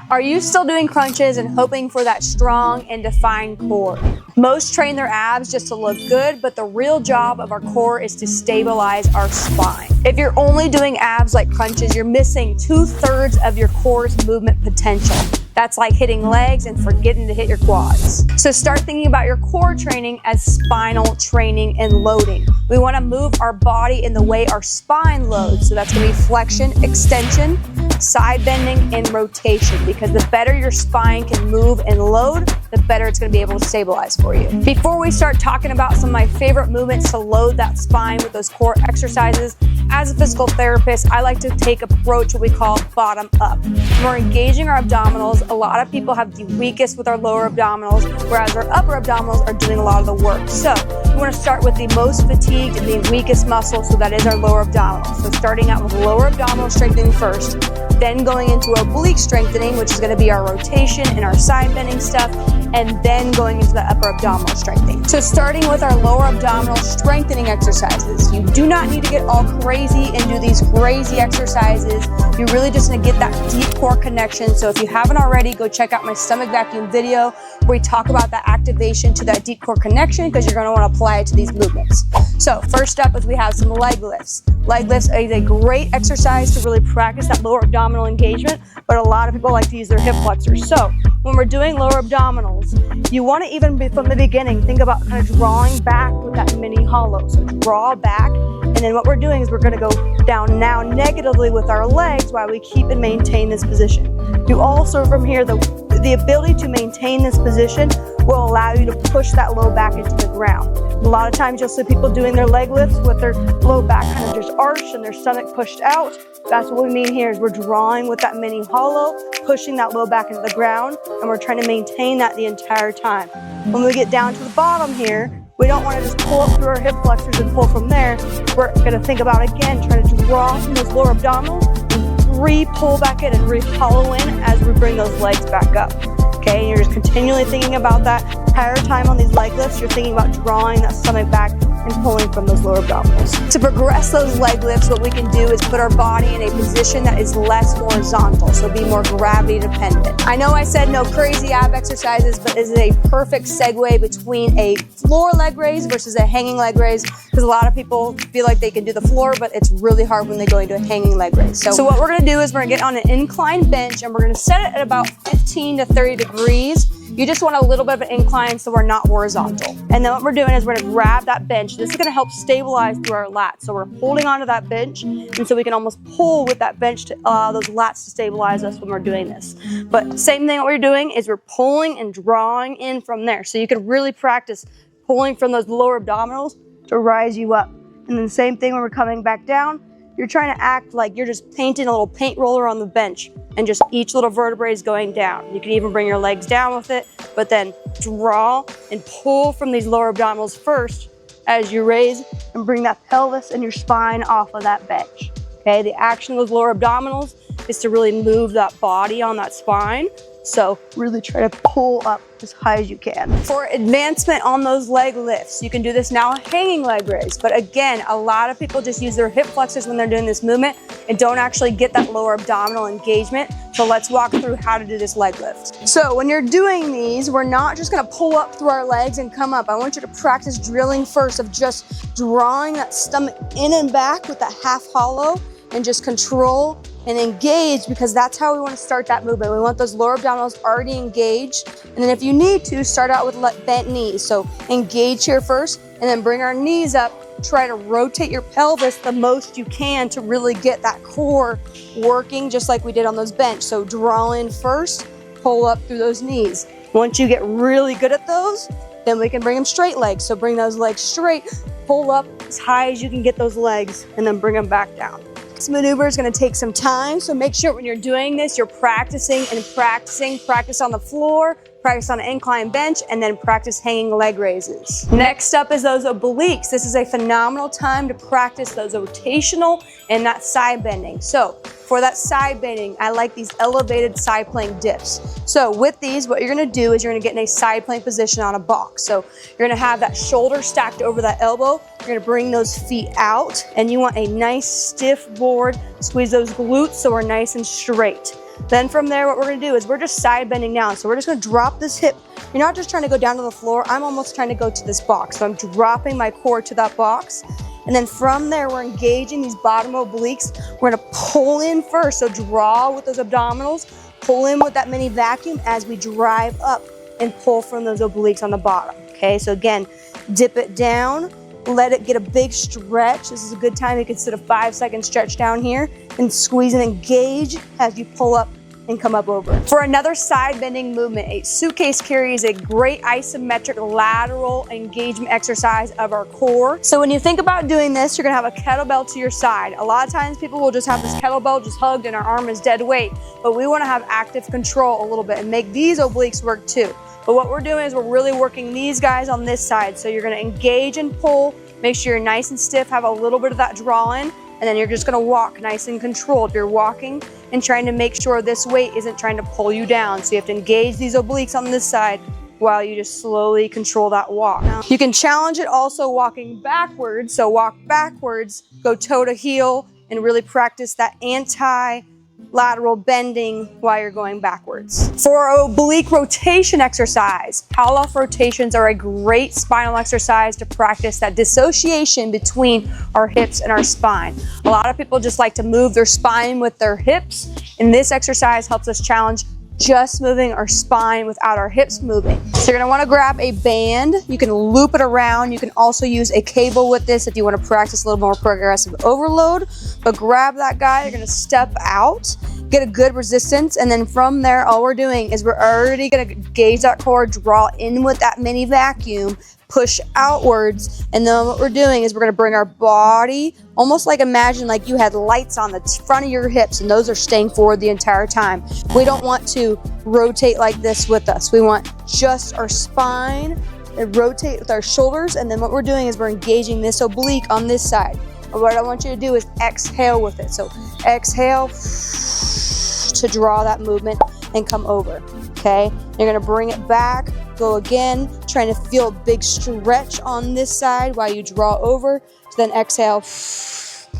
Are you still doing crunches and hoping for that strong and defined core? Most train their abs just to look good, but the real job of our core is to stabilize our spine. If you're only doing abs like crunches, you're missing 2/3 of your core's movement potential. That's like hitting legs and forgetting to hit your quads. So start thinking about your core training as spinal training and loading. We want to move our body in the way our spine loads. So that's going to be flexion, extension, side bending, and rotation, because the better your spine can move and load, the better it's going to be able to stabilize for you. Before we start talking about some of my favorite movements to load that spine with those core exercises, as a physical therapist, I like to take approach what we call bottom up. When we're engaging our abdominals, a lot of people have the weakest with our lower abdominals, whereas our upper abdominals are doing a lot of the work. So we want to start with the most fatigued and the weakest muscle, so that is our lower abdominals. So starting out with lower abdominal strengthening first, then going into oblique strengthening, which is going to be our rotation and our side bending stuff, and then going into the upper abdominal strengthening. So starting with our lower abdominal strengthening exercises, you do not need to get all crazy and do these crazy exercises. You really just need to get that deep core connection. So if you haven't already, go check out my stomach vacuum video where we talk about that activation to that deep core connection, because you're going to want to apply it to these movements. So first up is we have some leg lifts. Leg lifts is a great exercise to really practice that lower abdominal engagement, but a lot of people like to use their hip flexors. So when we're doing lower abdominals, you want to even be from the beginning, think about kind of drawing back with that mini hollow. So draw back, and then what we're doing is we're going to go down now negatively with our legs while we keep and maintain this position. You also from here, the ability to maintain this position will allow you to push that low back into the ground. A lot of times you'll see people doing their leg lifts with their low back kind of just arched and their stomach pushed out. That's what we mean here, is we're drawing with that mini hollow, pushing that low back into the ground, and we're trying to maintain that the entire time. When we get down to the bottom here, we don't want to just pull up through our hip flexors and pull from there. We're going to think about, again, trying to draw from those lower abdominals and re-pull back in and re-hollow in as we bring those legs back up. Okay, and you're just continually thinking about that entire time on these leg lifts. You're thinking about drawing that stomach back and pulling from those lower abdominals. To progress those leg lifts, what we can do is put our body in a position that is less horizontal, so be more gravity dependent. I know I said no crazy ab exercises, but this is a perfect segue between a floor leg raise versus a hanging leg raise, because a lot of people feel like they can do the floor, but it's really hard when they go into a hanging leg raise. So what we're gonna do is we're gonna get on an incline bench, and we're gonna set it at about 15 to 30 degrees. You just want a little bit of an incline so we're not horizontal. And then what we're doing is we're gonna grab that bench. This is gonna help stabilize through our lats. So we're holding onto that bench, and so we can almost pull with that bench to allow those lats to stabilize us when we're doing this. But same thing what we're doing is we're pulling and drawing in from there. So you can really practice pulling from those lower abdominals to rise you up. And then the same thing when we're coming back down, you're trying to act like you're just painting a little paint roller on the bench, and just each little vertebrae is going down. You can even bring your legs down with it, but then draw and pull from these lower abdominals first as you raise and bring that pelvis and your spine off of that bench. Okay, the action of those lower abdominals is to really move that body on that spine. So really try to pull up as high as you can. For advancement on those leg lifts, you can do this now hanging leg raise. But again, a lot of people just use their hip flexors when they're doing this movement and don't actually get that lower abdominal engagement. So let's walk through how to do this leg lift. So when you're doing these, we're not just gonna pull up through our legs and come up. I want you to practice drilling first of just drawing that stomach in and back with that half hollow, and just control and engage, because that's how we want to start that movement. We want those lower abdominals already engaged. And then if you need to, start out with bent knees. So engage here first, and then bring our knees up. Try to rotate your pelvis the most you can to really get that core working, just like we did on those bench. So draw in first, pull up through those knees. Once you get really good at those, then we can bring them straight legs. So bring those legs straight, pull up as high as you can get those legs, and then bring them back down. This maneuver is going to take some time, so make sure when you're doing this, you're practicing and practicing. Practice on the floor, practice on an incline bench, and then practice hanging leg raises. Next up is those obliques. This is a phenomenal time to practice those rotational and that side bending. So for that side bending, I like these elevated side plank dips. So with these, what you're gonna do is you're gonna get in a side plank position on a box. So you're gonna have that shoulder stacked over that elbow. You're gonna bring those feet out, and you want a nice stiff board. Squeeze those glutes so we're nice and straight. Then from there, what we're gonna do is we're just side bending down. So we're just gonna drop this hip. You're not just trying to go down to the floor. I'm almost trying to go to this box. So I'm dropping my core to that box. And then from there, we're engaging these bottom obliques. We're gonna pull in first. So draw with those abdominals, pull in with that mini vacuum as we drive up and pull from those obliques on the bottom, okay? So again, dip it down, let it get a big stretch. This is a good time. You can sit a 5-second stretch down here and squeeze and engage as you pull up and come up over. For another side bending movement, a suitcase carry is a great isometric lateral engagement exercise of our core. So when you think about doing this, you're gonna have a kettlebell to your side. A lot of times people will just have this kettlebell just hugged and our arm is dead weight, but we wanna have active control a little bit and make these obliques work too. But what we're doing is we're really working these guys on this side. So you're gonna engage and pull, make sure you're nice and stiff, have a little bit of that draw in, and then you're just gonna walk nice and controlled. You're walking and trying to make sure this weight isn't trying to pull you down. So you have to engage these obliques on this side while you just slowly control that walk. Now, you can challenge it also walking backwards. So walk backwards, go toe to heel, and really practice that anti-lateral bending while you're going backwards. For oblique rotation exercise, Pallof rotations are a great spinal exercise to practice that dissociation between our hips and our spine. A lot of people just like to move their spine with their hips, and this exercise helps us challenge just moving our spine without our hips moving. So you're gonna wanna grab a band. You can loop it around. You can also use a cable with this if you wanna practice a little more progressive overload. But grab that guy, you're gonna step out, get a good resistance, and then from there, all we're doing is we're already gonna gauge that core, draw in with that mini vacuum, push outwards, and then what we're doing is we're gonna bring our body, almost like imagine like you had lights on the front of your hips and those are staying forward the entire time. We don't want to rotate like this with us. We want just our spine and rotate with our shoulders, and then what we're doing is we're engaging this oblique on this side. And what I want you to do is exhale with it. So exhale to draw that movement and come over, okay? You're gonna bring it back, go again, trying to feel a big stretch on this side while you draw over. So then exhale,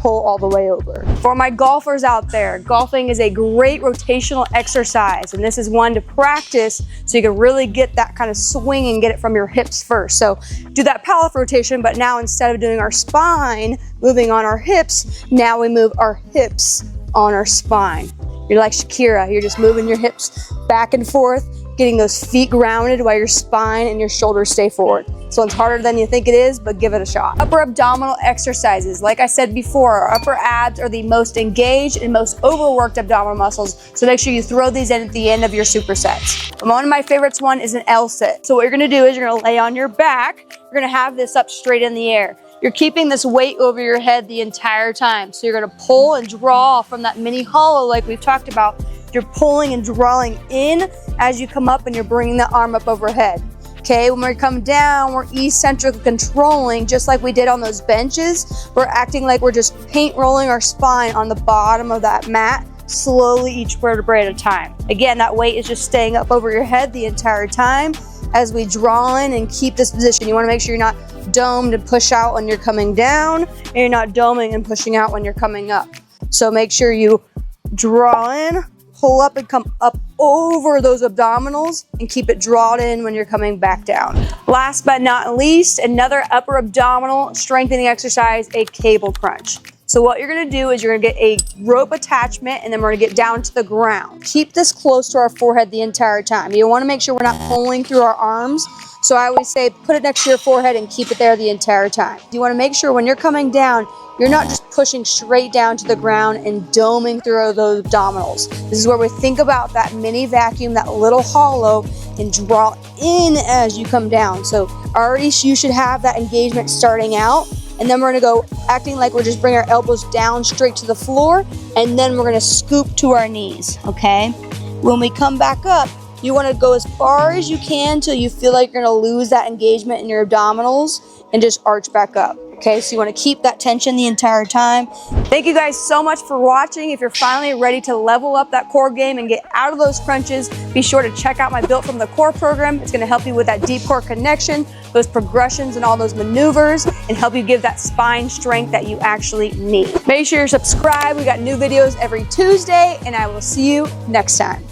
pull all the way over. For my golfers out there, golfing is a great rotational exercise, and this is one to practice so you can really get that kind of swing and get it from your hips first. So do that Pallof rotation, but now instead of doing our spine, moving on our hips, now we move our hips on our spine. You're like Shakira, you're just moving your hips back and forth, getting those feet grounded while your spine and your shoulders stay forward. So it's harder than you think it is, but give it a shot. Upper abdominal exercises. Like I said before, our upper abs are the most engaged and most overworked abdominal muscles. So make sure you throw these in at the end of your supersets. One of my favorites one is an L sit. So what you're gonna do is you're gonna lay on your back. You're gonna have this up straight in the air. You're keeping this weight over your head the entire time. So you're gonna pull and draw from that mini hollow like we've talked about. You're pulling and drawing in as you come up and you're bringing the arm up overhead. Okay, when we come down, we're eccentrically controlling, just like we did on those benches. We're acting like we're just paint rolling our spine on the bottom of that mat, slowly each vertebrae at a time. Again, that weight is just staying up over your head the entire time as we draw in and keep this position. You wanna make sure you're not domed and push out when you're coming down, and you're not doming and pushing out when you're coming up. So make sure you draw in, pull up and come up over those abdominals and keep it drawn in when you're coming back down. Last but not least, another upper abdominal strengthening exercise, a cable crunch. So what you're gonna do is you're gonna get a rope attachment and then we're gonna get down to the ground. Keep this close to our forehead the entire time. You wanna make sure we're not pulling through our arms. So I always say put it next to your forehead and keep it there the entire time. You wanna make sure when you're coming down, you're not just pushing straight down to the ground and doming through those abdominals. This is where we think about that mini vacuum, that little hollow, and draw in as you come down. So already you should have that engagement starting out. And then we're gonna go acting like we're just bringing our elbows down straight to the floor, and then we're gonna scoop to our knees, okay? When we come back up, you wanna go as far as you can till you feel like you're gonna lose that engagement in your abdominals and just arch back up. Okay, so you want to keep that tension the entire time. Thank you guys so much for watching. If you're finally ready to level up that core game and get out of those crunches, be sure to check out my Built from the Core program. It's going to help you with that deep core connection, those progressions and all those maneuvers, and help you give that spine strength that you actually need. Make sure you're subscribed. We got new videos every Tuesday, and I will see you next time.